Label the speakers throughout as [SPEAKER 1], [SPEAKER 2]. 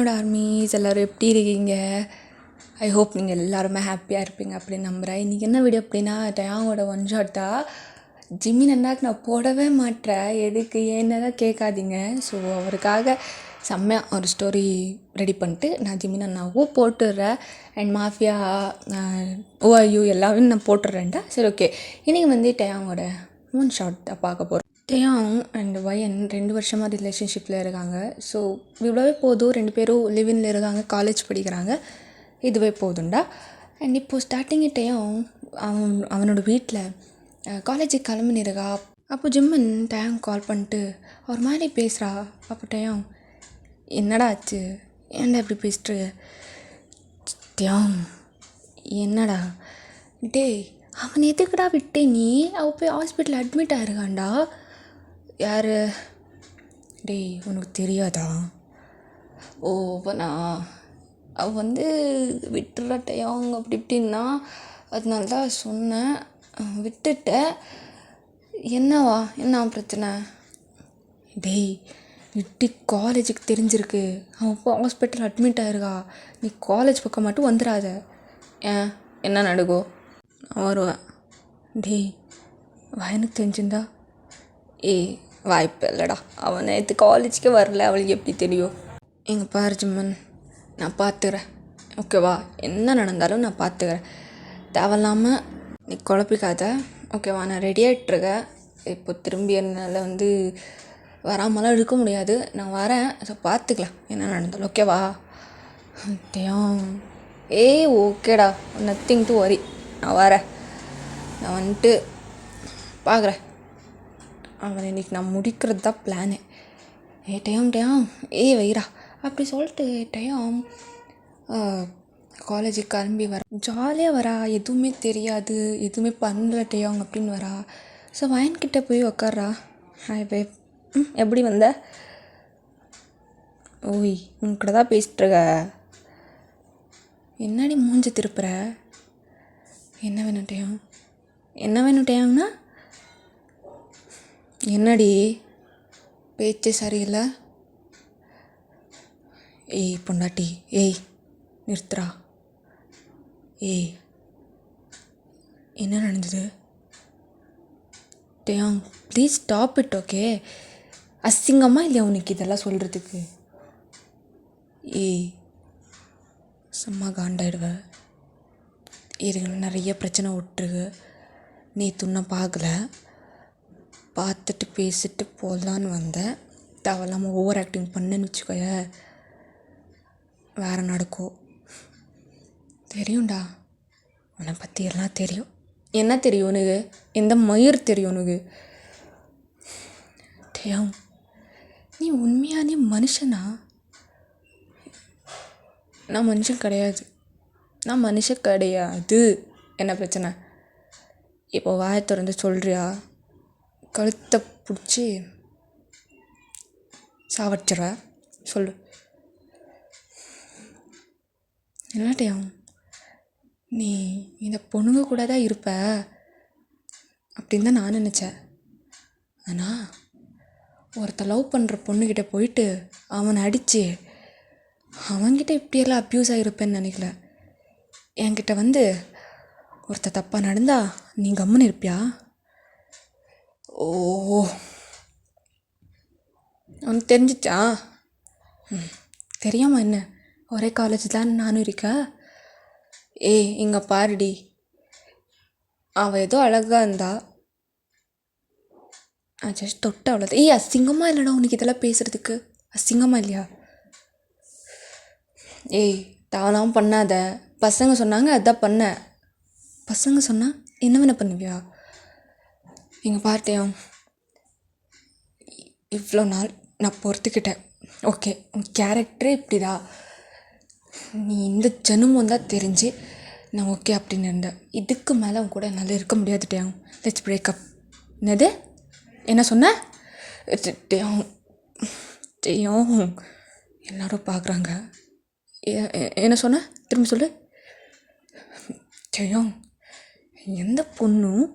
[SPEAKER 1] என்னோட ஆர்மிஸ் எல்லோரும் எப்படி இருக்கீங்க? ஐ ஹோப் நீங்கள் எல்லாருமே ஹாப்பியாக இருப்பீங்க அப்படின்னு நம்புகிறேன். இன்றைக்கி என்ன வீடியோ அப்படின்னா, டயாங்கோட ஒன் ஷாட்டா ஜிமின் அண்ணாக்கு நான் போடவே மாட்டேன், எதுக்கு ஏன்னு தான் கேட்காதீங்க. ஸோ அவருக்காக செம்மையாக ஒரு ஸ்டோரி ரெடி பண்ணிட்டு நான் ஜிமின் அண்ணாவும் போட்டுடுறேன். அண்ட் மாஃபியா ஓஐயூ எல்லாமே நான் போட்டுடுறேன்டா. சரி, ஓகே. இன்றைக்கி வந்து டயாங்கோட ஒன் ஷாட் தான் பார்க்க போகிறோம். டயாங் அண்ட் வயன் 2 வருஷமாக ரிலேஷன்ஷிப்பில் இருக்காங்க. ஸோ இவ்வளோவே போதும், 2 பேரும் லிவின்ல இருக்காங்க, காலேஜ் படிக்கிறாங்க, இதுவே போதும்டா. அண்ட் இப்போது ஸ்டார்டிங் டயாங் அவனோட வீட்டில் காலேஜுக்கு கிளம்பினிருக்கா. அப்போ ஜிம்மன் டயாங் கால் பண்ணிட்டு ஒரு மாதிரி பேசுகிறா. அப்போ டயாங், என்னடா ஆச்சு, ஏன்டா இப்படி பேசுகிற? டயாங், என்னடா டேய், அவன் எதுக்குடா விட்டே நீ? அவள் போய் ஹாஸ்பிட்டலில் அட்மிட் ஆகிருக்கான்டா. யார்? டேய், உனக்கு தெரியாதா? ஓ, அவனா? அவள் வந்து விட்டுறட்டையாங்க அப்படி இப்படின்னா, அதனால தான் சொன்னேன், விட்டுட்டேன். என்னவா, என்ன பிரச்சனை? டேய், விட்டு காலேஜுக்கு தெரிஞ்சிருக்கு, அவன் இப்போ ஹாஸ்பிட்டல் அட்மிட் ஆகிருக்கா. நீ காலேஜ் பக்கம் மட்டும் வந்துடாத. ஏன், என்ன நடக்கும்? நான் வருவேன். டேய், வயனுக்கு தெரிஞ்சிருந்தா? ஏய், வாய்ப்பு இல்லைடா, அவன் நேற்று காலேஜுக்கே வரல, அவளுக்கு எப்படி தெரியும்? எங்கே பாரு ஜிம்மன், நான் பார்த்துக்கிறேன், ஓகேவா? என்ன நடந்தாலும் நான் பார்த்துக்கிறேன். தேவையில்லாமல் நீ குழப்பிக்காத, ஓகேவா? நான் ரெடி ஆகிட்டுருக்கேன். இப்போ திரும்பி என்னால் வந்து வராமலாம் இருக்க முடியாது, நான் வரேன். ஸோ பார்த்துக்கலாம் என்ன நடந்தாலும், ஓகேவா? டேம், ஏய் ஓகேடா, நத்திங் டு வரி, நான் வரேன். நான் வந்துட்டு பார்க்குறேன். அவன் இன்றைக்கி நான் முடிக்கிறது தான் பிளானு. டயாம் வைரா அப்படி சொல்லிட்டு டயாம் காலேஜுக்கு கிளம்பி வரா. ஜாலியாக வரா, எதுவுமே தெரியாது, எதுவுமே பண்ணல டயாங் அப்படின்னு வரா. ஸோ வயன்கிட்ட போய் உக்காட்றா. ஹாய் பேப், எப்படி வந்த? ஓய், உன்கிட்ட தான் பேசிட்டுருக்க. என்னடி மூஞ்சி திருப்புற? என்ன வேணும் டயாங்? என்ன வேணும் டயாங்னா? என்னடி பேச்சு சரியில்லை? ஏய் பொண்டாட்டி, ஏய் நிறுத்துறா. ஏய், என்ன நடந்தது? De Jong please stop it, okay? அசிங்கமாக இல்லையா உனக்கு இதெல்லாம் சொல்கிறதுக்கு? ஏய், சும்மா காண்டாயிடுவேன். இதுக்கு நிறைய பிரச்சனை விட்டுருக்கு. நீ துண்ண பார்க்கல, பார்த்துட்டு பேசிட்டு போகலான்னு வந்தேன். தேவையில்லாமல் ஓவர் ஆக்டிங் பண்ணுன்னு வச்சுக்கோய, வேறு நடக்கும். தெரியும்டா, உன்னை பற்றி எல்லாம் தெரியும். என்ன தெரியும் உனக்கு? எந்த மயிர் தெரியும் உனக்கு? டேம், நீ உண்மையானே மனுஷனா? நான் மனுஷன் கிடையாது, நான் மனுஷன் கிடையாது. என்ன பிரச்சனை? இப்போ வாயை திறந்து சொல்கிறியா? கழுத்தை பிடிச்சி சாவடிச்சிட சொல்லு. என்னட்டையும் நீ இந்த பொண்ணுங்க கூட தான் இருப்ப அப்படின்னு தான் நான் நினச்சேன். ஆனால் ஒருத்த லவ் பண்ணுற பொண்ணுக்கிட்ட போயிட்டு அவனை அடித்து அவன்கிட்ட இப்படியெல்லாம் அப்யூஸ் ஆகிருப்பேன்னு நினைக்கல. என்கிட்ட வந்து ஒருத்த தப்பாக நடந்தா நீ கம்முன்னு இருப்பியா? ஓ, உனக்கு தெரிஞ்சிச்சா? தெரியாமல் என்ன, ஒரே காலேஜ் தான் நானும் இருக்கா. ஏய், இங்கே பாருடி, அவள் ஏதோ அழகாக இருந்தா, நான் ஜஸ்ட் தொட்டு அவ்வளோதான். ஏய், அசிங்கமாக இல்லைடா உனக்கு இதெல்லாம் பேசுகிறதுக்கு? அசிங்கமாக இல்லையா? ஏய், தானாகவும் பண்ணாத, பசங்க சொன்னாங்க அதான் பண்ண. பசங்க சொன்னால் என்ன வேணா பண்ணுவியா? எங்கள் பார்ட்டியும் இவ்வளோ நாள் நான் பொறுத்துக்கிட்டேன், ஓகே? உன் கேரக்டரே இப்படிதா, நீ இந்த ஜனமும் தான் தெரிஞ்சு நான் ஓகே அப்படின்னு இருந்தேன். இதுக்கு மேலே உன் கூட என்னால் இருக்க முடியாது டேம். Let's breakup. என்னது? என்ன சொன்ன? டேம் டேம், எல்லோரும் பார்க்குறாங்க. என்ன சொன்ன? திரும்ப சொல்லு. டேம், எந்த பொண்ணும்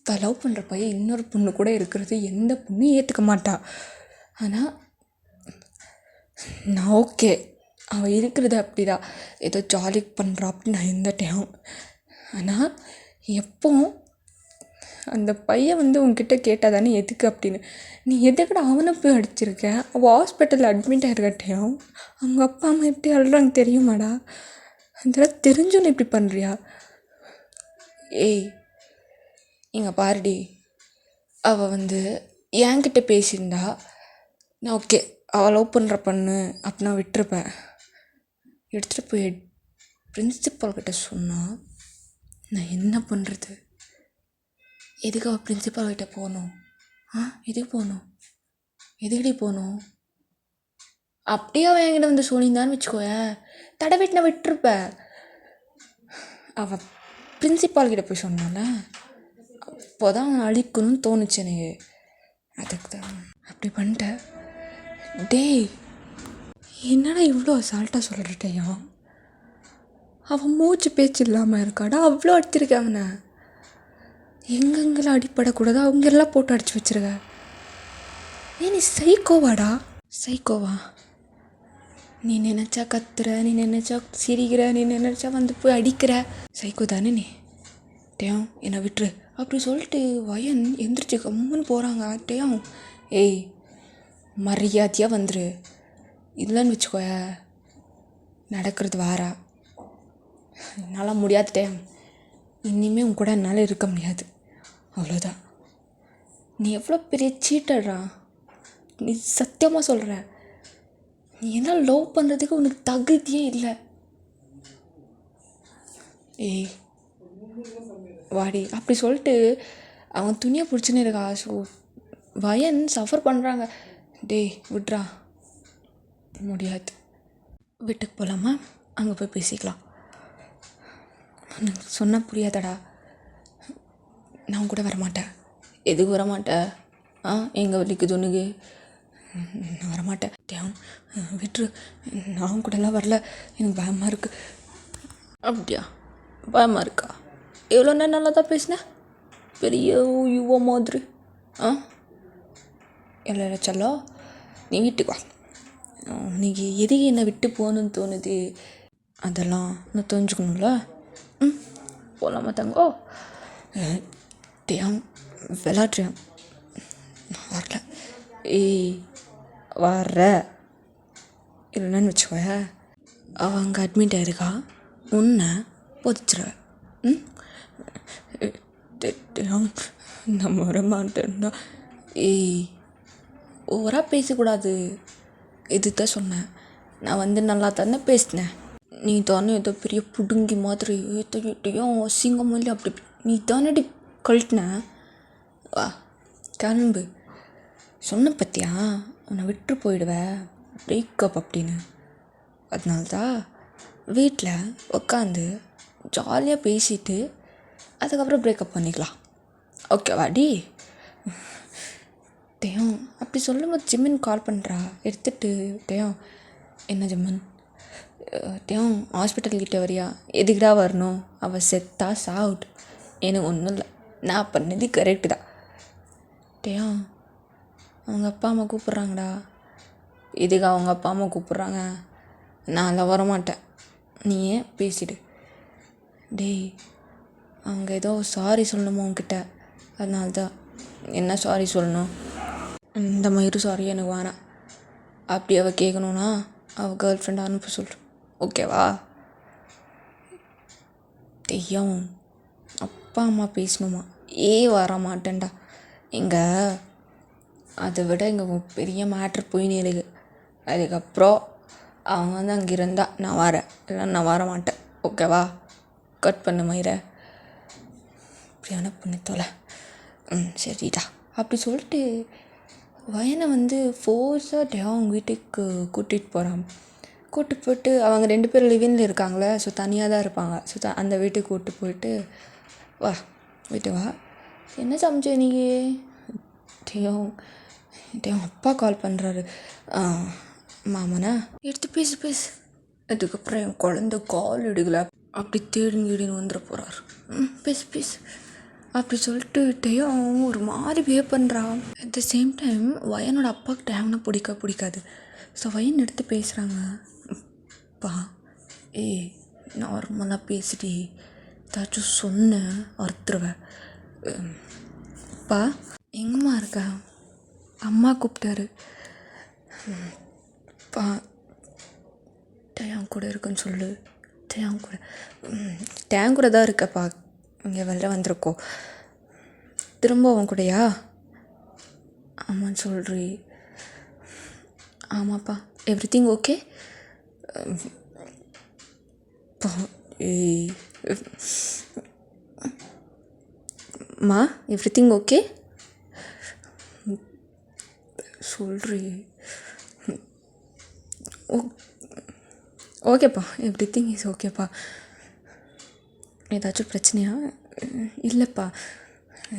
[SPEAKER 1] தான் லவ் பண்ணுற பையன் இன்னொரு பொண்ணு கூட இருக்கிறது எந்த பொண்ணும் ஏற்றுக்க மாட்டா. ஆனால் நான் ஓகே, அவள் இருக்கிறது அப்படிதான், ஏதோ ஜாலி பண்ணுறா அப்படின்னு நான் இருந்துட்டேன். ஆனால் எப்போ அந்த பையன் வந்து உங்ககிட்ட கேட்டால் தானே எதுக்கு அப்படின்னு, நீ எதுக்கட அவனை போய் அடிச்சிருக்க? அவள் ஹாஸ்பிட்டலில் அட்மிட் ஆகிருக்கட்டையும் அவங்க அப்பா அம்மா எப்படி அழுறாங்க தெரியுமாடா? அதெல்லாம் தெரிஞ்சுன்னு இப்படி பண்ணுறியா? ஏய் இங்கே பாருடி, அவள் வந்து என்கிட்ட பேசியிருந்தா நான் ஓகே, அவள் லவ் பண்ணுற பண்ணு அப்படின்னா விட்டுருப்பேன். எடுத்துகிட்டு போய் பிரின்சிபால்கிட்ட சொன்னால் நான் என்ன பண்ணுறது? எதுக்கு அவள் பிரின்சிபால்கிட்ட போகணும்? எதுக்கு போகணும்? எதுக்கடி போகணும்? அப்படியே அவன் என்கிட்ட வந்து சொல்லியிருந்தான்னு வச்சுக்கோயேன், தடவிட்டு நான் விட்டுருப்பேன். அவள் பிரின்சிபால்கிட்ட போய் சொன்னால அப்போ தான் அவன் அழிக்கணும்னு தோணுச்சு எனக்கு. அதுக்கு தான் அப்படி பண்ணிட்டேன். டேய் என்னடா இவ்வளோ அசால்ட்டாக சொல்லிட்டேயா? அவன் மூச்சு பேச்சு இல்லாமல் இருக்காடா, அவ்வளோ அடிச்சிருக்கேன் அவனை. எங்கெங்கெல்லாம் அடிப்படக்கூடாதோ அவங்கெல்லாம் போட்டு அடிச்சு வச்சிருக்க. நீ சைக்கோவாடா? சைக்கோவா? நீ நினச்சா கத்துற, நீ நினச்சா சிரிக்கிற, நீ நினச்சா வந்து போய் அடிக்கிற. சைக்கோ தானே நீ? டேம் என்னை விட்டுரு அப்படி சொல்லிட்டு வயன் எந்திரிச்சு கம்முன்னு போகிறாங்க. டேம் ஏய் மரியாதையாக வந்துரு, இல்லைன்னு வச்சுக்கோய நடக்கிறது வாரா. என்னால் முடியாது டேம், இனிமேல் உன் கூட என்னால் இருக்க முடியாது, அவ்வளோதான். நீ எவ்வளோ பெரிய சீட்டர்றா, நீ சத்தியமாக சொல்கிற. நீ என்ன லவ் பண்ணுறதுக்கு உனக்கு தகுதியே இல்லை. ஏய் வாடி அப்படி சொல்லிட்டு அவன் துணியை பிடிச்சின்னு இருக்கா. ஸோ வயன் சஃபர் பண்ணுறாங்க. டேய் விட்றா, முடியாது, வீட்டுக்கு போகலாமா? அங்கே போய் பேசிக்கலாம். எனக்கு சொன்னால் புரியாதடா. நான் கூட வரமாட்டேன். எதுக்கு வரமாட்டேன்? எங்கே வலிக்குது உனக்கு? நான் வரமாட்டேன். தேவன் விட்டுரு, நான் கூடலாம் வரல, எனக்கு பயமாக இருக்குது. அப்படியா? பயமாக இருக்கா? எவ்வளோ நேரம் நல்லா தான் பேசினேன், பெரிய யுவ மாதிரி. இல்லை செல்லோ, நீ வீட்டுக்கு வா. இன்னைக்கு எதுக்கு என்னை விட்டு போகணுன்னு தோணுது, அதெல்லாம் நான் தெரிஞ்சுக்கணும்ல. போகலாமா தங்கோ? டேம் விளாட்றேன், நான் வரல. ஏய் வர்ற இல்லைன்னு வச்சுக்கோய, அவள் அங்கே அட்மிட் ஆகிருக்கா, உன்னை பொதிச்சிருவேன். நான் வர மாட்டேன்னா. ஏய் ஓவராக பேசக்கூடாது, இதுதான் சொன்னேன். நான் வந்து நல்லா தானே பேசினேன். நீ தானே ஏதோ பெரிய புடுங்கி மாதிரி ஏத்தையும் அசிங்கம் இல்லை, அப்படி நீ தானடி கழட்டின. வா கிளம்பு. சொன்ன பற்றியா உன்னை விட்டு போயிடுவேன் பிரேக்கப் அப்படின்னு. அதனால்தான் வீட்டில் உட்காந்து ஜாலியாக பேசிட்டு அதுக்கப்புறம் பிரேக்கப் பண்ணிக்கலாம், ஓகேவாடி? தேவம் அப்படி சொல்லும்போது ஜிம்மின் கால் பண்ணுறா, எடுத்துகிட்டு. தேவம் என்ன ஜிம்மன்? தேவம் ஹாஸ்பிட்டல்கிட்ட வரியா? எதுக்குடா வரணும்? அவள் செத்தா சாவுட், எனக்கு ஒன்றும் இல்லை, நான் பண்ணது கரெக்டு தான். தேவம் அவங்க அப்பா அம்மா கூப்பிட்றாங்கடா. இதுக்கு அவங்க அப்பா அம்மா கூப்பிட்றாங்க, நான்லாம் வரமாட்டேன், நீ ஏன் பேசிடு. டேய் அவங்க ஏதோ சாரி சொல்லணுமா உங்ககிட்ட, அதனால்தான். என்ன சாரி சொல்லணும்? இந்த மாதிரி சாரி எனக்கு வேணாம். அப்படி அவள் கேட்கணுன்னா அவள் கேர்ள் ஃப்ரெண்டாக அனுப்ப சொல்லு, ஓகேவா? தெய்யம் அப்பா அம்மா பேசணுமா? வர மாட்டேன்டா. இங்கே அதை விட இங்கே பெரிய மேட்ரு போயின்னு இருக்குது. அதுக்கப்புறம் அவங்க வந்து அங்கே இருந்தால் நான் வரேன், இல்லை நான் வர மாட்டேன், ஓகேவா? கட் பண்ண மயிரை இப்படியான புண்ணியத்தோலை. சரிடா அப்படி சொல்லிட்டு வயனை வந்து ஃபோர்ஸாக அவங்க வீட்டுக்கு கூட்டிகிட்டு போகிறான். கூப்பிட்டு போயிட்டு அவங்க 2 பேரும் லிவிங்கில் இருக்காங்களே, ஸோ தனியாக தான் இருப்பாங்க. ஸோ அந்த வீட்டுக்கு கூப்பிட்டு போயிட்டு வா வீட்டு வா. என்ன சமைச்ச நீ? டேவும் அப்பா கால் பண்ணுறாரு. மாமனா எடுத்து பேசு. அதுக்கப்புறம் என் குழந்த கால் எடுக்கல, அப்படி தேடின்னு வந்துட போகிறார். பேசு. அப்படி சொல்லிட்டு டேயும் ஒரு மாதிரி பிஹேவ் பண்ணுறான். அட் த சேம் டைம் வயனோட அப்பாவுக்கு டேம்னா பிடிக்காது. ஸோ வயன் எடுத்து பேசுகிறாங்க. பா ஏய் நார்மலாக பேசிட்டு ஏதாச்சும் சொன்னேன் அறுத்துருவேன். பா எங்கம்மா இருக்கா? அம்மா கூப்பிட்டாரு. பா டேன் கூட இருக்குன்னு சொல்லு. டேன் கூட தான் இருக்கப்பா, இங்கே வெளில வந்திருக்கோம். திரும்ப அவன் கூடயா? ஆமான்னு சொல்கிறீ? ஆமாப்பா. Everything okay? ஏய் மா எவ்ரிதிங் ஓகே சொல்கிறீ? ஓகேப்பா, எவ்ரிதிங் இஸ் ஓகேப்பா. ஏதாச்சும் பிரச்சனையா? இல்லைப்பா,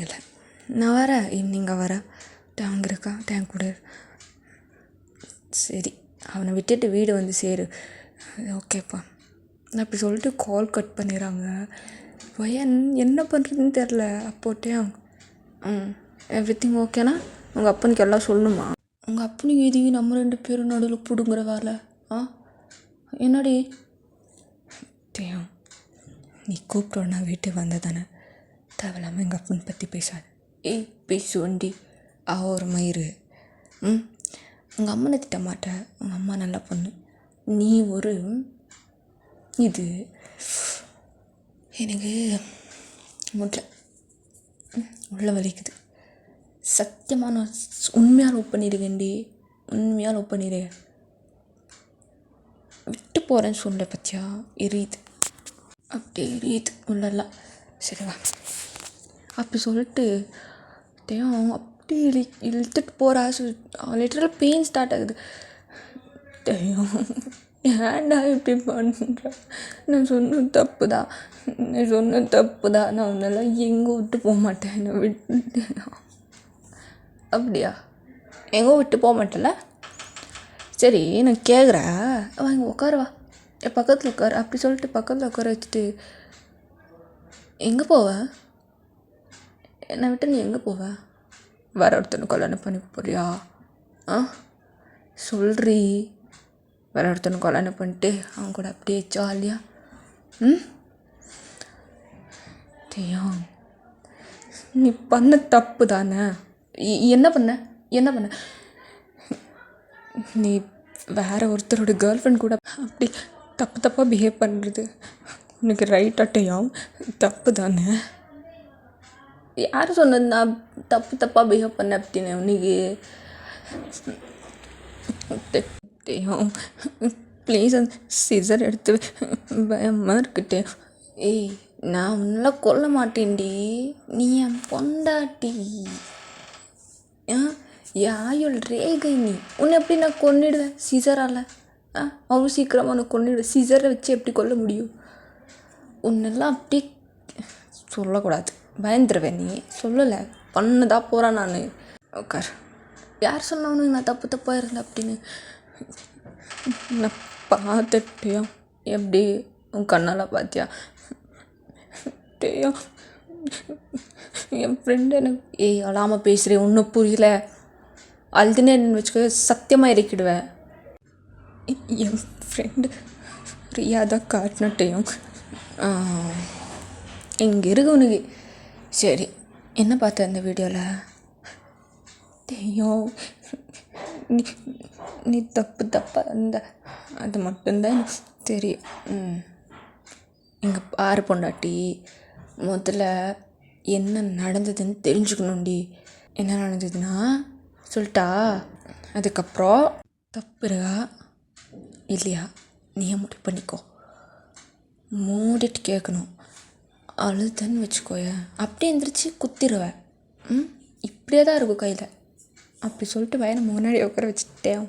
[SPEAKER 1] இல்லை. நான் வரேன், ஈவினிங்காக வரேன். டேங்க் இருக்கா? டேங்க் கூட. சரி, அவனை விட்டுட்டு வீடு வந்து சேரு. ஓகேப்பா. நான் அப்படி சொல்லிட்டு கால் கட் பண்ணிடுறாங்க. பையன் என்ன பண்ணுறதுன்னு தெரில. அப்போட்டேன் எவ்ரிதிங் ஓகேனா உங்கள் அப்பனுக்கு எல்லாம் சொல்லணுமா? உங்கள் அப்பனுக்கு எதையும் நம்ம 2 பேரும் நடுவில் பிடுங்குற வேலை. என்னடி தேவம், நீ கூப்பிட்டோன்னா வீட்டுக்கு வந்த தானே, தேவையில்லாமல் எங்கள் அப்பனை பற்றி பேசாது. ஏய் பேசு வண்டி ஒரு மயிறு. உங்கள் அம்மனை திட்ட மாட்டேன், உங்கள் அம்மா நல்லா பொண்ணு. நீ ஒரு இது எனக்கு முடியல, உள்ள வலிக்குது. சத்தியமாக நான் உண்மையாக லவ் பண்ணியிருக்கேன்டி, உண்மையாக லவ் பண்ணிடுறேன். விட்டு போகிறேன்னு சொல்ல பற்றியா? எரியுது, அப்படி எரியுது உள்ளெல்லாம். சரிவா அப்படி சொல்லிட்டு தேவன் அப்படி இழுத்துட்டு போகிறா. லிட்டரல் பெயின் ஸ்டார்ட் ஆகுது. தேவன் ஏன்டா இப்படி பண்ணுற? நான் சொன்னது தப்பு தான், நான் உன்னெல்லாம் எங்கே விட்டு போக மாட்டேன். என்னை விட்டு அப்படியா? எங்கே விட்டு போக மாட்டேல? சரி நான் கேட்குறேன், வாங்க உட்காருவா, என் பக்கத்தில் உட்காரு. அப்படி சொல்லிட்டு பக்கத்தில் உட்கார வச்சுட்டு எங்கே போவ? என்னை விட்டு நீ எங்கே போவ? வேற ஒருத்தனை கல்யாணம் பண்ணி போறியா? சொல்றீ. வேற ஒருத்தனை கல்யாணம் பண்ணிட்டு அவன் கூட அப்படியே ஜாலியா. தெரியும் நீ பண்ண தப்பு தானே. என்ன பண்ண? நீ வேற ஒருத்தரோட கேர்ள் ஃப்ரெண்ட் கூட அப்படி தப்பாக பிஹேவ் பண்ணுறது உனக்கு ரைட்டாட்டையும் தப்பு தானே. யார் சொன்னது நான் தப்பாக பிஹேவ் பண்ண அப்படின்னு? உனக்கு ப்ளீஸ் அந்த சிசர் எடுத்து பயமாக இருக்கட்டே. ஏய் நான் உன்னெல்லாம் கொல்ல மாட்டேன்டி, நீ என் பொண்டாட்டி. யாயுள் ரேகை நீ. உன்னை எப்படி நான் கொன்னிடுவேன் சிசரால்? அவ்வளோ சீக்கிரமாக உன்னை கொன்னிடுவேன். சிசரை வச்சு எப்படி கொல்ல முடியும்? உன்னெல்லாம் அப்படி சொல்லக்கூடாது, பயந்துருவேன். நீ சொல்லலை, பண்ணதா போகிறான் நான். உட்கார். யார் சொன்னவனு நான் தப்பாக இருந்தேன் அப்படின்னு? நான் பார்த்துட்டேன். எப்படி உன் கண்ணால் பார்த்தியா? டேயும் என் ஃப்ரெண்டு எனக்கு அழாமல் பேசுகிறேன், ஒன்றும் புரியல. அழுதுன்னு வச்சுக்க, சத்தியமாக இறக்கிடுவேன். என் ஃப்ரெண்டு ஃப்ரீயாக தான் காட்டினட்டையும் இங்கே இருக்கு உனக்கு. சரி, என்ன பார்த்த அந்த வீடியோவில்? தெரியும் நீ தப்பாக இருந்த, அது மட்டும்தான் எனக்கு தெரியும். இங்கே பாரு பொண்டாட்டி, முதல்ல என்ன நடந்ததுன்னு தெரிஞ்சுக்கணுண்டி. என்ன நடந்ததுன்னா சொல்லிட்டா? அதுக்கப்புறம் தப்பு இருக்கா இல்லையா நீயே முடிவு பண்ணிக்கோ. மூடிட்டு கேட்கணும். அழுதுன்னு வச்சுக்கோய, அப்படியே எந்திரிச்சு குத்திடுவேன். இப்படியே தான் இருக்கும் கையில். அப்படி சொல்லிட்டு வயனை முன்னாடி உட்கார வச்சுட்டேன்.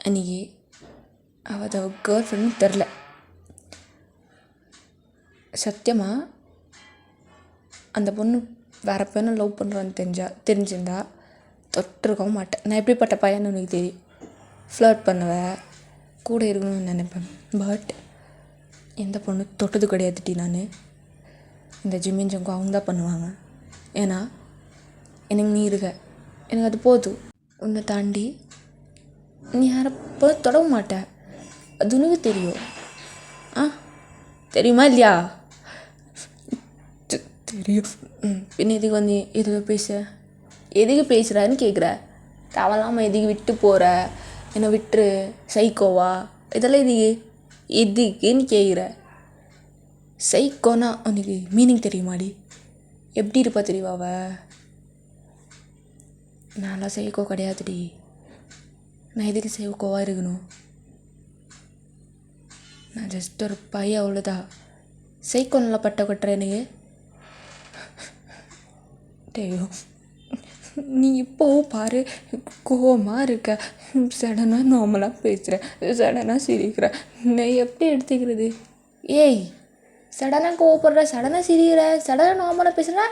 [SPEAKER 1] அன்றைக்கி அவள் கேர்ள் ஃப்ரெண்டுன்னு தெரில. சத்தியமாக அந்த பொண்ணு வேறு பையனை லவ் பண்ணுறான்னு தெரிஞ்சிருந்தா தொட்டிருக்கவும் மாட்டேன். நான் எப்படிப்பட்ட பையன்னு உனக்கு தெரியும். ஃப்ளர்ட் பண்ணுவேன், கூட இருக்கணும்னு நினைப்பேன். பட் எந்த பொண்ணு தொட்டது கிடையாதுட்டி நான். இந்த ஜிம்மின் ஜங்கு அவங்க தான் பண்ணுவாங்க. ஏன்னா எனக்கு நீ இருக்க, எனக்கு அது போதும். உன்னை தாண்டி நீ யாரப்போ தொடர மாட்ட, அது உனக்கு தெரியும். தெரியுமா இல்லையா? தெரியும். பின்ன எதுக்கு வந்து எதுக்கு பேசுகிறான்னு கேட்குற? தேவையில்லாமல் எதுக்கு விட்டு போகிற? என்னை விட்டுரு, சைக்கோவா? இதெல்லாம் எதுக்குன்னு கேட்குற? சைக்கோனா உனக்கு மீனிங் தெரியுமாடி? எப்படி இருப்பா தெரியுமா அவ? நான்லாம் சைக்கோ கிடையாதுடி. நான் எதுக்கு சைக்கோவாக இருக்கணும்? நான் ஜஸ்ட் ஒரு பையன், அவ்வளோதான். சைக்கோ நல்லா பட்ட கொட்டுற எனக்கு. டேயோ, நீ இப்போ பாரு, கோவமாக இருக்க, சடனாக நார்மலாக பேசுகிற, சடனாக சிரிக்கிற. நான் எப்படி எடுத்துக்கிறது? ஏய், சடனாக கோவப்படுற, சடனாக சிரிக்கிற, சடனாக நார்மலாக பேசுகிற,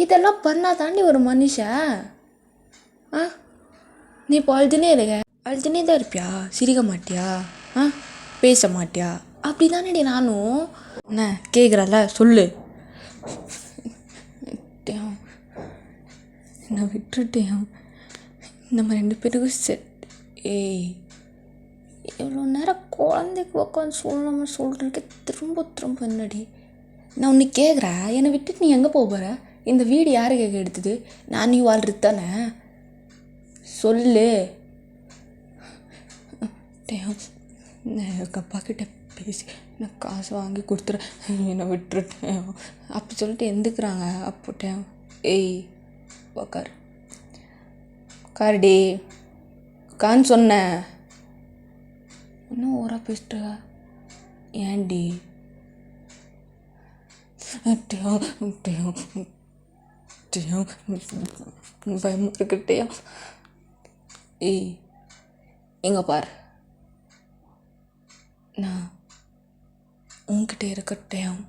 [SPEAKER 1] இதெல்லாம் பண்ணால் தாண்டி ஒரு மனுஷன். நீ இப்போ அழுதுனே தான் இருப்பியா? சிரிக்க மாட்டியா? பேச மாட்டியா? அப்படி தானேடி நானும். என்ன கேட்குறல, சொல்லு. நான் விட்டுட்டேன். நம்ம 2 பேருக்கும் செட். ஏய், எவ்வளோ நேரம் குழந்தைக்கு உட்காந்து சொல்கிறதுக்கு திரும்ப என்னடி? நான் உன்னை கேட்குறேன், என்னை விட்டுட்டு நீ எங்கே போகிற? இந்த வீடு யாரு கேட்க எடுத்தது? நான் நீ வாழ்றது தானே? சொல்லு. எங்கள் அப்பா கிட்ட பேசி நான் காசு வாங்கி கொடுத்துறேன், என்னை விட்டுருட்டேன் அப்படி சொல்லிட்டு எந்துக்குறாங்க. அப்போட்டேன். ஏய், உக்காருடி, உட்கான்னு சொன்னேன். இன்னும் ஓரா பேசிட்டு ஏன்டி? பயமா இருக்கட்டையா? ஏய், எங்க பார், நான் உன்கிட்ட இருக்கட்டையும்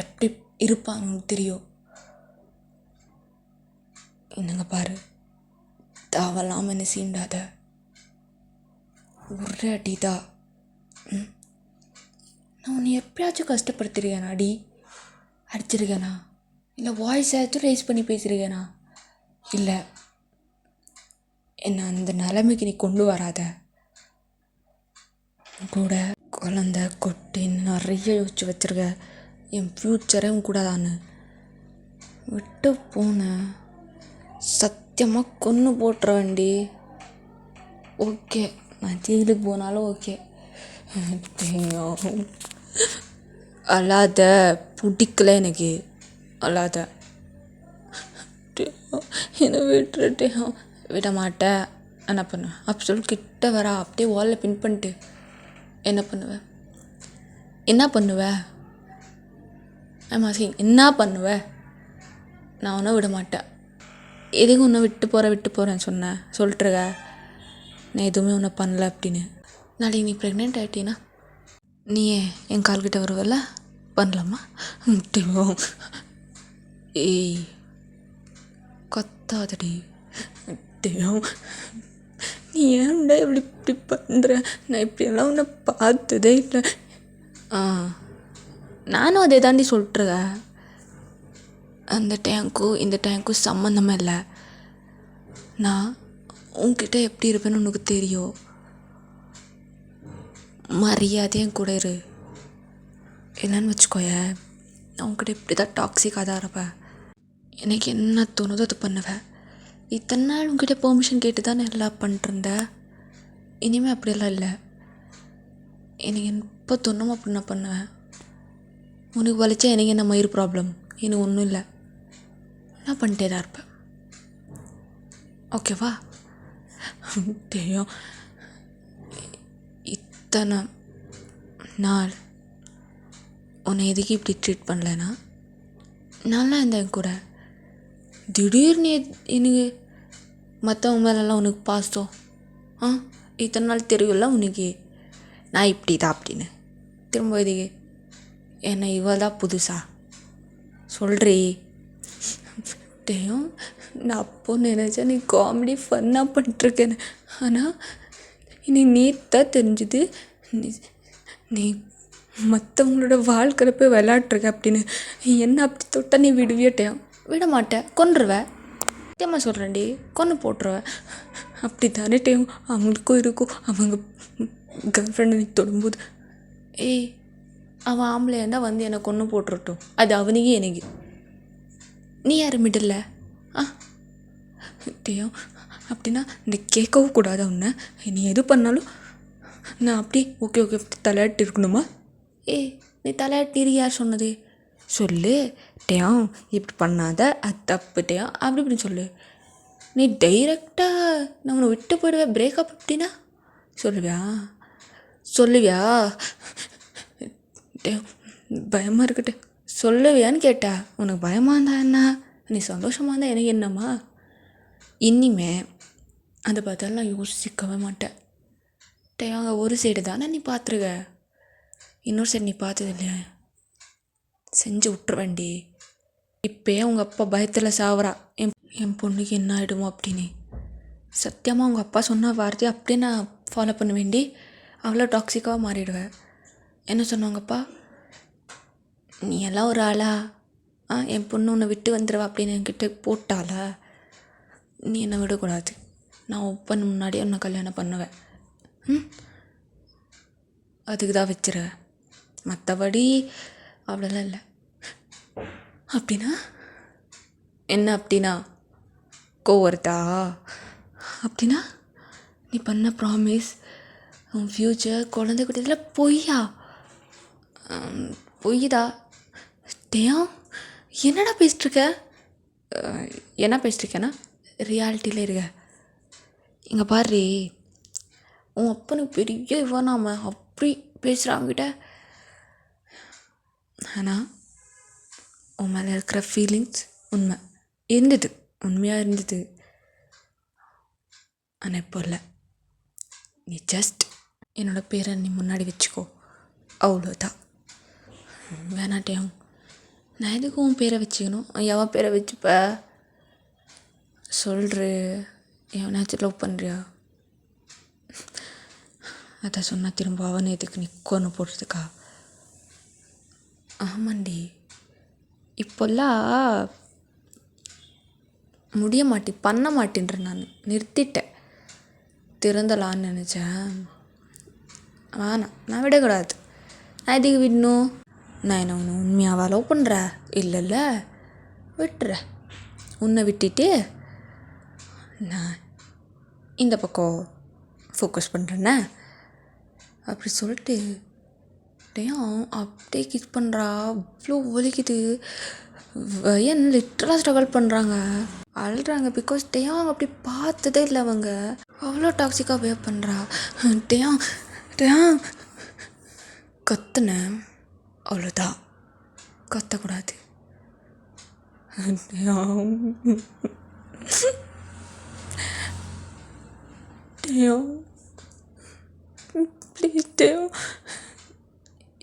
[SPEAKER 1] எப்படி இருப்பான்னு தெரியும். என்னங்க பாரு, தேவையில்லாமல் என்ன சீண்டாத. ஒரு அடிதான். நான் உன்னை எப்பயாச்சும் கஷ்டப்படுத்திருக்கேனா? அடிச்சிருக்கேனா? இல்லை வாய்ஸ் ஏதாச்சும் ரைஸ் பண்ணி பேசியிருக்கேனா? இல்லை, என்னை அந்த நிலைமைக்கு நீ கொண்டு வராத. கூட குழந்த கொட்டின்னு நிறைய யோசிச்சு வச்சுருக்க. என் ஃப்யூச்சரே உன் கூட தானே. விட்டு போனேன், சத்தியமாக கொன்று போட்டுற வேண்டி. ஓகே, நான் ஜெயிலுக்கு போனாலும் ஓகே. அல்லாத பிடிக்கல எனக்கு, அல்லாத. என்னை விட்டுட்டேன். விட மாட்டேன். என்ன பண்ணுவேன்? அப்படி சொல்லி கிட்ட வரா, அப்படியே வாலில் பின் பண்ணிட்டு என்ன பண்ணுவேன்? என்ன பண்ணுவேன்? நான் ஒன்றும் விட மாட்டேன். எதுக்கு ஒன்றும் விட்டு போகிறேன்னு சொல்லிட்டுருக்க. நான் எதுவுமே ஒன்றும் பண்ணல அப்படின்னு. நாளைக்கு நீ ப்ரெக்னென்ட் ஆகிட்டீன்னா நீ என் கால்கிட்ட வருவல, பண்ணலாமா? ஏய், கத்தாதடி. நீ ஏன்டா இப்படி பண்ணுற? நான் இப்படியெல்லாம் உன்னை பார்த்ததே இல்லை. நானும் அதே தாண்டி சொல்லிட்டுருக்க. அந்த டேங்க்கும் இந்த டேங்க்கும் சம்மந்தமே இல்லை. நான் உன்கிட்ட எப்படி இருப்பேன்னு உனக்கு தெரியும். மரியாதையும் கூட இரு. என்னன்னு வச்சுக்கோய, நான் உன்கிட்ட இப்படி தான் டாக்ஸிக்காக தான் இருப்பேன். எனக்கு என்ன தோணுதோ அது பண்ணுவேன். இத்தனை நாள் உங்ககிட்ட பெர்மிஷன் கேட்டு தான் நான் எல்லாம் பண்ணிட்டுருந்தேன். இனிமேல் அப்படியெல்லாம் இல்லை. எனக்கு எப்போ தோணுமோ அப்படி நான் பண்ணுவேன். உனக்கு வலிச்சா எனக்கு என்ன மயிர் ப்ராப்ளம்? எனக்கு ஒன்றும் இல்லை, நான் பண்ணிட்டே தான் இருப்பேன். ஓகேவா? தெரியும், இத்தனை நாள் உன்னை எதுக்கு இப்படி ட்ரீட் பண்ணலன்னா, நல்லா இருந்தேன் கூட. திடீர்னு எனக்கு மற்றவங்க மேலெல்லாம் உனக்கு பாசம். இத்தனை நாள் தெரியும்ல உனக்கு நான் இப்படி தான் அப்படின்னு. திரும்ப இதுக்கு என்னை இவள் தான் புதுசா சொல்கிறீ? தெரியும், நான் அப்போ நினச்சேன் நீ காமெடி ஃபன்னாக பண்ணிட்டுருக்கேன்னு. ஆனால் இன்னைக்கு நேற்று தான் தெரிஞ்சுது நீ மற்றவங்களோட வாழ்க்கையில் போய் விளையாட்ருக்க அப்படின்னு என்ன அப்படி தொட்ட நீ விடுவியட்டேன்? விட மாட்டேன், கொன்றுவேன். சத்தியமாக சொல்கிறேன்டி, கொன்று போட்டுருவேன். அப்படி தானேட்டையும் அவங்களுக்கும் இருக்கும். அவங்க கேர்ள் ஃப்ரெண்டு நீ தொடும்போது ஏய் அவன் ஆம்பளையாக இருந்தால் வந்து என்னை கொன்று போட்டுருட்டும், அது அவனுக்கே எனக்கு. நீ யார் மிடில்? டேயும் அப்படின்னா இந்த கேட்கவும் கூடாது அவனை. நீ எது பண்ணாலும் நான் அப்படி ஓகே அப்படி தலையாட்டி இருக்கணுமா? நீ தலையாட்டி யார் சொன்னது? சொல்லு டேயும், இப்படி பண்ணாத, அது தப்பு டேயும், அப்படி இப்படின்னு சொல்லு. நீ டைரெக்டாக நான் உன்னை விட்டு போயிடுவேன் பிரேக்கப் அப்படின்னா சொல்லுவியா? டே பயமாக இருக்கட்டே, சொல்லுவியான்னு கேட்டா. உனக்கு பயமாக இருந்தா என்ன, நீ சந்தோஷமாக இருந்தால் எனக்கு என்னம்மா? இனிமே அதை பார்த்தாலும் யோசிக்கவே மாட்டேன். அங்கே ஒரு சைடு தானே நீ பார்த்துருக்க, இன்னொரு சைடு நீ பார்த்தது இல்லையா? செஞ்சு விட்டுருவேண்டி. இப்போயே உங்கள் அப்பா பயத்தில் சாவறா, என் பொண்ணுக்கு என்ன ஆகிடுமோ அப்படின்னு. சத்தியமாக உங்கள் அப்பா சொன்ன வார்த்தையை அப்படியே நான் ஃபாலோ பண்ணுவேண்டி. அவ்வளோ டாக்ஸிக்காக மாறிடுவேன். என்ன சொன்னாங்கப்பா, நீ எல்லாம் ஒரு ஆளா? என் பொண்ணு உன்னை விட்டு வந்துடுவா அப்படின்னு என்கிட்ட போட்டாளா? நீ என்னை விடக்கூடாது, நான் ஒப்பன் முன்னாடியே உன்னை கல்யாணம் பண்ணுவேன். அதுக்கு தான் வச்சிருவேன், மற்றபடி அவ்வளோலாம் இல்லை. அப்படின்னா என்ன? அப்படின்னா கோவருதா? அப்படின்னா நீ பண்ண ப்ராமிஸ், உன் ஃப்யூச்சர், குழந்தை குட்டியெல்லாம் பொய்யுதா? டேயும் என்னடா பேசிட்டுருக்க? என்ன பேசிட்டுருக்கேன்னா ரியாலிட்டியில் இருக்க. இங்கே பாரு, உன் அப்பனுக்கு பெரிய இவனாம அப்படி பேசுகிறாங்கிட்ட. ஆனால் உன் மேலே இருக்கிற ஃபீலிங்ஸ் உண்மையாக இருந்தது. ஆனால் இப்போ இல்லை. நீ ஜஸ்ட் என்னோடய பேரை நீ முன்னாடி வச்சுக்கோ, அவ்வளோதான். வேணாட்டையும் நான் எதுக்கு உன் பேரை வச்சுக்கணும்? எவன் பேரை வச்சுப்ப சொல்கிற? எவனாச்சும் லவ் பண்ணுறியா? அதை சொன்னால் திரும்ப அவனை எதுக்கு நிற்கொன்னு போடுறதுக்கா? ஆமாண்டி, இப்போல்லாம் பண்ண மாட்டேன்ற. நான் நிறுத்திட்டேன். திறந்தலான்னு நினச்சேன், வேணாம், நான் விடக்கூடாது. நான் எதுக்கு விடணும்? நான் என்ன ஒன்று உண்மையாவா லவ் பண்ணுற? இல்லைல்ல, விட்டுற. உன்னை விட்டுட்டு நான் இந்த பக்கம் ஃபோக்கஸ் பண்ணுறேன்னே அப்படி சொல்லிட்டு டேயும் அப்படியே கிஸ் பண்ணுறா. அவ்வளோ வலிக்குது. ஏன் லிட்டரலாக ஸ்ட்ரகிள் பண்ணுறாங்க, அழுறாங்க. பிகாஸ் டேயும் அப்படி பார்த்ததே இல்லை அவங்க. அவ்வளோ டாக்ஸிக்காக பிஹேவ் பண்ணுறா. டேயும் கத்துனேன், அவ்வளோதான், கத்தக்கூடாது.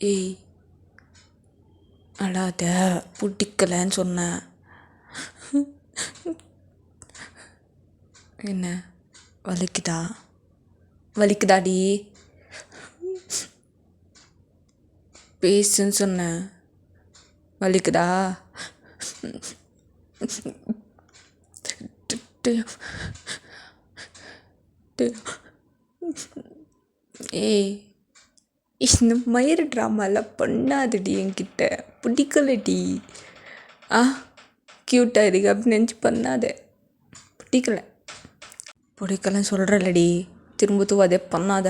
[SPEAKER 1] ஏய் அழாத, பிடிக்கலன்னு சொன்னேன். என்ன வலிக்குதாடி? பேசுன்னு சொன்னேன், வலிக்குதா? ஏய் இந்த மயிறு ட்ராமாலாம் பண்ணாதடி, என்கிட்ட பிடிக்கலடி. க்யூட்டாக இருக்கு அப்படின்னு நினச்சி பண்ணாத, பிடிக்கலன்னு சொல்கிறல்லடி, திரும்ப அதே பண்ணாத.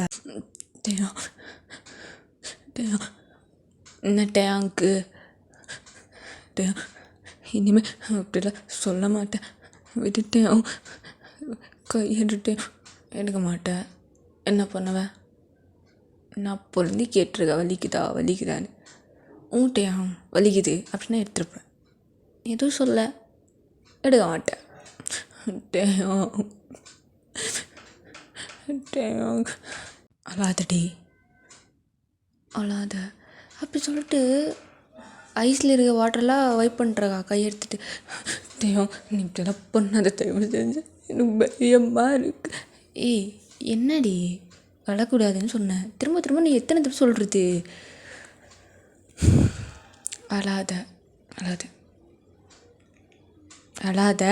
[SPEAKER 1] என்ன டேங்க்கு? இனிமேல் அப்படிலாம் சொல்ல மாட்டேன், விட்டுட்டேன். கையெடுட்டேன், எடுக்க மாட்டேன். என்ன பண்ணுவேன்? நான் பொருந்தி கேட்டிருக்கேன், வலிக்குதான்னு. ஊட்டையாம் வலிக்குது அப்படின்னா எடுத்துருப்பேன். எதுவும் சொல்ல, எடுக்க மாட்டேன். அழாதடி, அழாத அப்படி சொல்லிட்டு ஐஸில் இருக்க வாட்டரெல்லாம் வைப் பண்ணுறக்கா கையெடுத்துட்டு. நீ இப்படிலாம் பண்ணாத, தயவு செஞ்சு, எனக்கு பயமாக இருக்கு. என்னடி, அழக்கூடாதுன்னு சொன்னேன். திரும்ப நீ எத்தனை தடவை சொல்கிறது? அழாத அழாத அழாத.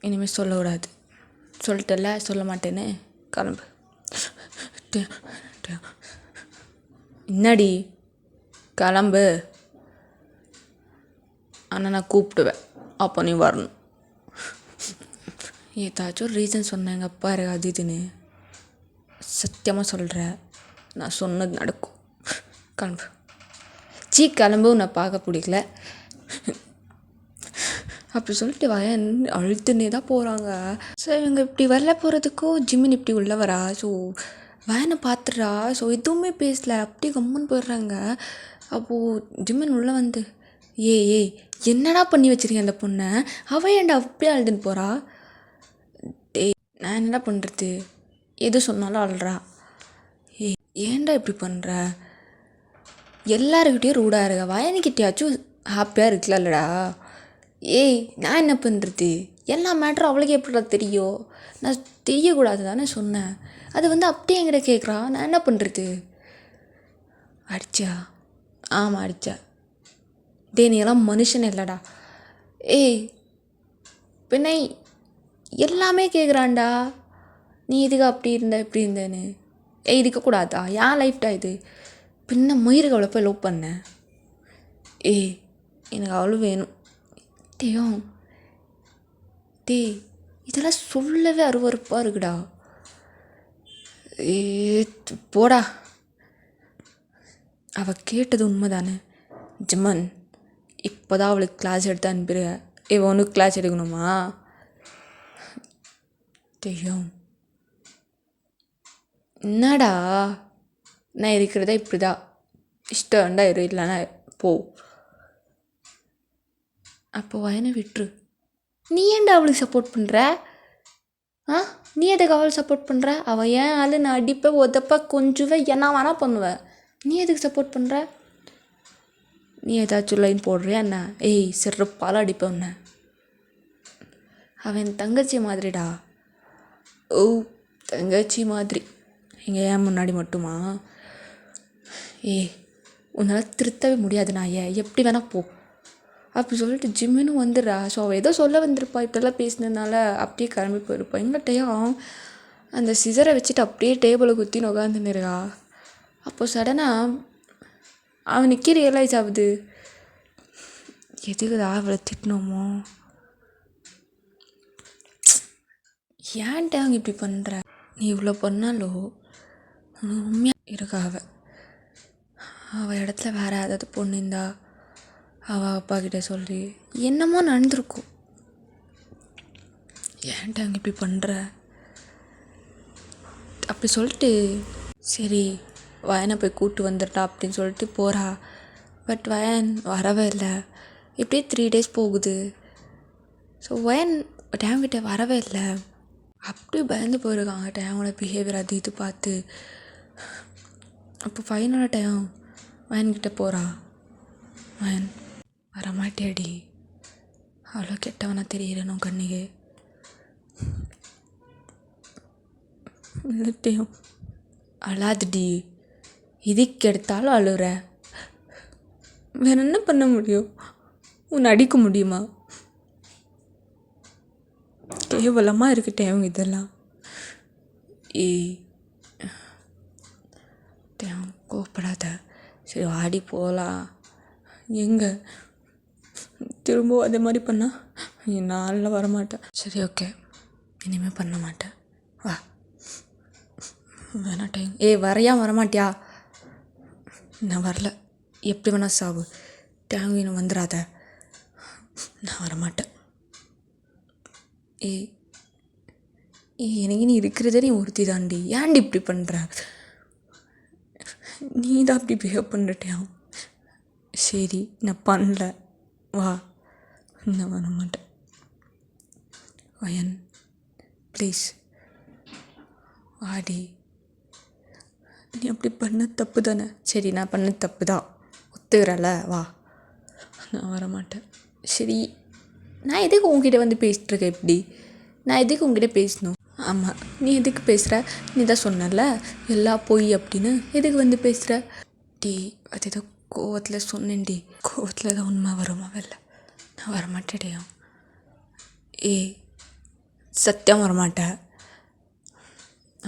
[SPEAKER 1] இனிமேல் சொல்லக்கூடாது. சொல்லிட்டல, சொல்ல மாட்டேன்னு கிளம்பு. என்னடி கிளம்பு. ஆனால் நான் கூப்பிடுவேன், அப்போ நீ வரணும். ஏதாச்சும் ஒரு ரீசன் சொன்னேன் எங்கள் அப்பா இருக்காது இதுன்னு. சத்தியமாக சொல்கிறேன், நான் சொன்னது நடக்கும். கிளம்பு. கிளம்பு, உன்னை பார்க்க பிடிக்கல அப்படி சொல்லிட்டு வயன் அழுத்துனே தான் போகிறாங்க. ஸோ இவங்க இப்படி வெளில போகிறதுக்கும் ஜிம்மின் இப்படி உள்ள வரா. ஸோ வயனை பார்த்துட்றா. ஸோ எதுவுமே பேசலை, அப்படியே கம்முன்னு போயிடுறாங்க. அப்போது ஜிம்மின் உள்ளே வந்து ஏய் என்னடா பண்ணி வச்சிருக்கேன் அந்த பொண்ணை, அவள் ஏன்டா அப்படியே அழுதுன்னு போகிறா. நான் என்னடா பண்ணுறது, எது சொன்னாலும் அழுறா. ஏன்டா இப்படி பண்ணுற, எல்லாருக்கிட்டேயும் ரூடாக இருக்க, வயனுக்கிட்டேயாச்சும் ஹாப்பியாக இருக்கல இல்லடா. நான் என்ன பண்ணுறது, எல்லா மேட்டரும் அவளுக்கு எப்படிடா தெரியும், நான் தெரியக்கூடாது தானே சொன்னேன். அது வந்து அப்படியே என்கிட்ட கேட்குறா, நான் என்ன பண்ணுறது. அடிச்சா? ஆமாம் அடித்தா. நீ எல்லாம் மனுஷன் இல்லைடா. பின்ன எல்லாமே கேட்குறான்டா, நீ இதுக்கு அப்படி இருந்த இப்படி இருந்தேன்னு. இருக்கக்கூடாதா, என் லைஃப்டா இது. பின்ன மயிருக்கு அவளை போய் லவ் பண்ணேன். எனக்கு அவ்வளோ வேணும். இதெல்லாம் சொல்லவே அருவருப்பாக இருக்குடா. போடா. அவள் கேட்டது உண்மைதானே. ஜிம்மன் இப்போ தான் அவளுக்கு கிளாஸ் எடுத்து அனுப்பிடுற. உனக்கு கிளாஸ் எடுக்கணுமா. என்னடா, நான் இருக்கிறதே இப்படி தான், இஷ்டம்டா இரு, இல்லைனா போ. அப்போ வயனை விட்டுரு. நீ ஏன்டா அவளுக்கு சப்போர்ட் பண்ணுற. நீ எதுக்கு அவளுக்கு சப்போர்ட் பண்ணுற. அவள் ஏன் ஆள், நான் அடிப்பேன் உதப்ப கொஞ்சுவேன், என்ன வேணா பண்ணுவேன். நீ எதுக்கு சப்போர்ட் பண்ணுற. நீ ஏதாச்சும் லைன் போடுறியா என்ன. சிறப்பால் அடிப்பேன் உன்னை. அவன் தங்கச்சி மாதிரிடா. தங்கச்சி மாதிரி. இங்கே ஏன் முன்னாடி மட்டுமா. உன்னால் திருத்தவே முடியாது நான், எப்படி வேணா போ அப்படி சொல்லிட்டு ஜிம்மினும் வந்துடுறா. ஸோ அவள் ஏதோ சொல்ல வந்திருப்பா, இப்படிலாம் பேசினதுனால அப்படியே கிளம்பி போயிருப்பா. எங்கிட்டையும் அந்த சிசரை வச்சுட்டு அப்படியே டேபிளை குத்தின்னு உட்காந்துன்னு இருக்கா. அப்போது சடனாக அவனுக்கே ரியலைஸ் ஆகுது, எதுக்குதா அவளை திட்டணுமோ, ஏன்ட்ட அவங்க இப்படி பண்ணுற. நீ இவ்வளோ பண்ணாலும் உண்மையாக இருக்கா. அவள் இடத்துல வேறு ஏதாவது பொண்ணு இருந்தா அவள் அப்பா கிட்ட சொல்லி என்னமோ நடந்திருக்கும். ஏன்ட்ட அவங்க இப்படி பண்ணுற அப்படி சொல்லிட்டு சரி வயனை போய் கூப்பிட்டு வந்துட்டா அப்படின்னு சொல்லிட்டு போகிறா. பட் வயன் வரவே இல்லை. இப்படியே 3 days போகுது. ஸோ வயன் டேங்கிட்ட வரவே இல்லை. அப்படியே பயந்து போயிருக்காங்க டேங்கோட பிஹேவியர் அது இது பார்த்து. அப்போ ஃபைனோட டைம் வயன்கிட்ட போகிறா. வயன் வரமாட்டேடி, அவ்வளோ கெட்டவனா தெரியணும் கண்ணிಗೆ. இல்லட்டையும் அழாதுடி, இதுக்கு எடுத்தாலும் அழுற. வேற என்ன பண்ண முடியும், உன்னை அடிக்க முடியுமா. கேவலமாக இருக்கட்டும் இதெல்லாம். கோப்படாத. சரி ஆடி போகலாம். எங்கே திரும்பவும் அதே மாதிரி பண்ணா நாளில் வரமாட்டேன். சரி ஓகே, இனிமேல் பண்ண மாட்டேன், வா. வேணா டைம். வரையா வரமாட்டியா. நான் வரல, எப்படி வேணா சாவு. டேங்கு இன்னும் வந்துடாத, நான் வரமாட்டேன். எனக்கு நீ இருக்கிறதே நீ ஒருத்தி தாண்டி, ஏன்டி இப்படி பண்ணுற. நீ தான் அப்படி பிஹேவ் பண்ணுறட்டியா. சரி நான் பண்ணல, வா. நான் வர மாட்டேன். வயன் ப்ளீஸ் வாடி. நீ அப்படி பண்ண தப்பு தானே. சரி நான் பண்ண தப்பு தான், ஒத்துக்கிறல, வா. நான் வரமாட்டேன். சரி நான் எதுக்கு உங்ககிட்ட வந்து பேசிட்டுருக்கேன் இப்படி. நான் எதுக்கு உங்ககிட்ட பேசணும். ஆமாம், நீ எதுக்கு பேசுகிற. நீ தான் சொன்னல எல்லாம் பொய் அப்படின்னு, எதுக்கு வந்து பேசுகிற. அது ஏதோ கோவத்தில் சொன்னேன்டி, கோவத்தில் தான் உண்மை வருமா வெளில. நான் வரமாட்டேடியும். ஏய் சத்தியம் வரமாட்டேன்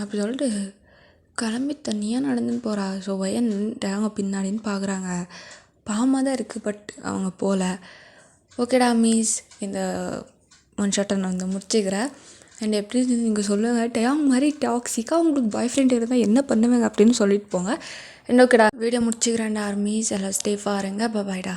[SPEAKER 1] அப்படி சொல்லிட்டு கிளம்பி தனியாக நடந்துன்னு போகிறா. ஸோ வயன் அவங்க பின்னாடின்னு பார்க்குறாங்க. பாவமாக தான் இருக்குது, பட் அவங்க போகல. ஓகேடா மீஸ், இந்த ஒன் ஷாட்டை நான் வந்து முடிச்சுக்கிறேன். அண்ட் எப்படி நீங்கள் சொல்லுங்கள், டயாங் மாதிரி டாக்ஸிக்காக உங்களுக்கு பாய் ஃப்ரெண்ட் இருந்தால் என்ன பண்ணுவேங்க அப்படின்னு சொல்லிட்டு போங்க. அண்ட் ஓகேடா, வீடியோ முடிச்சுக்கிறேன்டா ஆர்மீஸ். எல்லாம் ஸ்டேஃபாக இருங்க. பாய்டா.